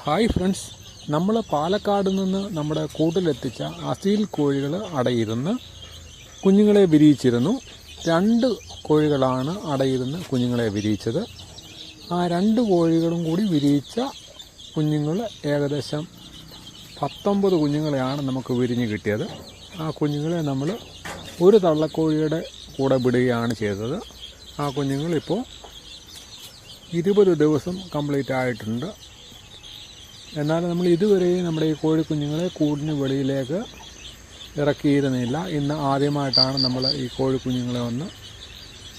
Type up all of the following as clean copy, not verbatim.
Hi friends, നമ്മൾ പാലക്കാട് നിന്ന് നമ്മുടെ കൂട്ടിലെത്തിച്ച അസീൽ കോഴികൾ അടയിരുന്ന് കുഞ്ഞുങ്ങളെ വിരിയിച്ചിരുന്നു. 2 കോഴികളാണ് അടയിരുന്ന് കുഞ്ഞുങ്ങളെ വിരിയിച്ചത്. ആ 2 കോഴികളും കൂടി വിരിയിച്ച കുഞ്ഞുങ്ങൾ ഏകദേശം 19 കുഞ്ഞുങ്ങളെയാണ് നമുക്ക് വിരിഞ്ഞ് കിട്ടിയത്. ആ കുഞ്ഞുങ്ങളെ നമ്മൾ ഒരു തള്ളക്കോഴിയുടെ കൂടെ വിടുകയാണ് ചെയ്തത്. ആ കുഞ്ഞുങ്ങളിപ്പോൾ 20 ദിവസം കംപ്ലീറ്റ് ആയിട്ടുണ്ട്. എന്നാൽ നമ്മൾ ഇതുവരെയും നമ്മുടെ ഈ കോഴിക്കുഞ്ഞുങ്ങളെ കൂടിന് വെളിയിലേക്ക് ഇറക്കിയിരുന്നില്ല. ഇന്ന് ആദ്യമായിട്ടാണ് നമ്മൾ ഈ കോഴിക്കുഞ്ഞുങ്ങളെ ഒന്ന്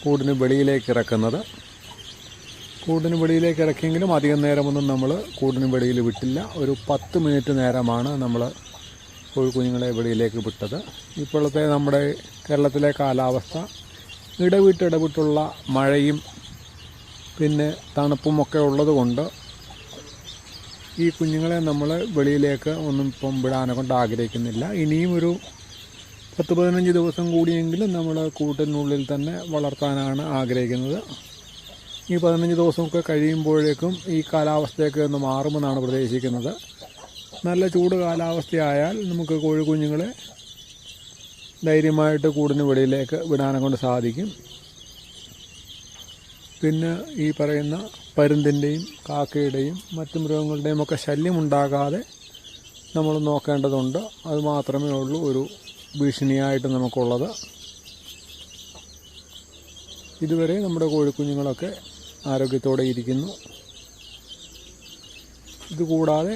കൂടിന് വെളിയിലേക്ക് ഇറക്കുന്നത്. കൂടിന് വെളിയിലേക്ക് ഇറക്കിയെങ്കിലും അധികം നേരമൊന്നും നമ്മൾ കൂടിന് വെളിയിൽ വിട്ടില്ല. ഒരു 10 മിനിറ്റ് നേരമാണ് നമ്മൾ കോഴിക്കുഞ്ഞുങ്ങളെ വെളിയിലേക്ക് വിട്ടത്. ഇപ്പോഴത്തെ നമ്മുടെ കേരളത്തിലെ കാലാവസ്ഥ ഇടവിട്ടുള്ള മഴയും പിന്നെ തണുപ്പുമൊക്കെ ഉള്ളതുകൊണ്ട് ഈ കുഞ്ഞുങ്ങളെ നമ്മൾ വെളിയിലേക്ക് ഒന്നും ഇപ്പം വിടാനെ കൊണ്ട് ആഗ്രഹിക്കുന്നില്ല. ഇനിയും ഒരു 10-15 ദിവസം കൂടിയെങ്കിലും നമ്മൾ കൂട്ടിനുള്ളിൽ തന്നെ വളർത്താനാണ് ആഗ്രഹിക്കുന്നത്. ഈ 15 ദിവസമൊക്കെ കഴിയുമ്പോഴേക്കും ഈ കാലാവസ്ഥയൊക്കെ ഒന്ന് മാറുമെന്നാണ് പ്രതീക്ഷിക്കുന്നത്. നല്ല ചൂട് കാലാവസ്ഥയായാൽ നമുക്ക് കോഴിക്കുഞ്ഞുങ്ങളെ ധൈര്യമായിട്ട് കൂടിന് വെളിയിലേക്ക് വിടാനെ കൊണ്ട് സാധിക്കും. പിന്നെ ഈ പറയുന്ന പരുന്തിൻ്റെയും കാക്കയുടെയും മറ്റു മൃഗങ്ങളുടെയും ഒക്കെ ശല്യമുണ്ടാകാതെ നമ്മൾ നോക്കേണ്ടതുണ്ട്. അത് മാത്രമേ ഉള്ളൂ ഒരു ഭീഷണിയായിട്ട് നമുക്കുള്ളത്. ഇതുവരെ നമ്മുടെ കോഴിക്കുഞ്ഞുങ്ങളൊക്കെ ആരോഗ്യത്തോടെ ഇരിക്കുന്നു. ഇതുകൂടാതെ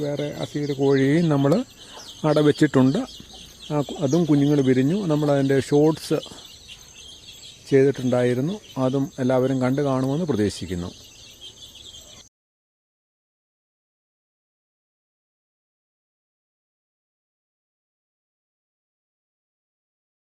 വേറെ അസീൽ കോഴിയെയും നമ്മൾ അടവെച്ചിട്ടുണ്ട്. അതും കുഞ്ഞുങ്ങൾ വിരിഞ്ഞു. നമ്മളതിൻ്റെ ഷോർട്സ് ചെയ്തിട്ടുണ്ടായിരുന്നു. അതും എല്ലാവരും കണ്ടു കാണുമെന്ന് പ്രതീക്ഷിക്കുന്നു.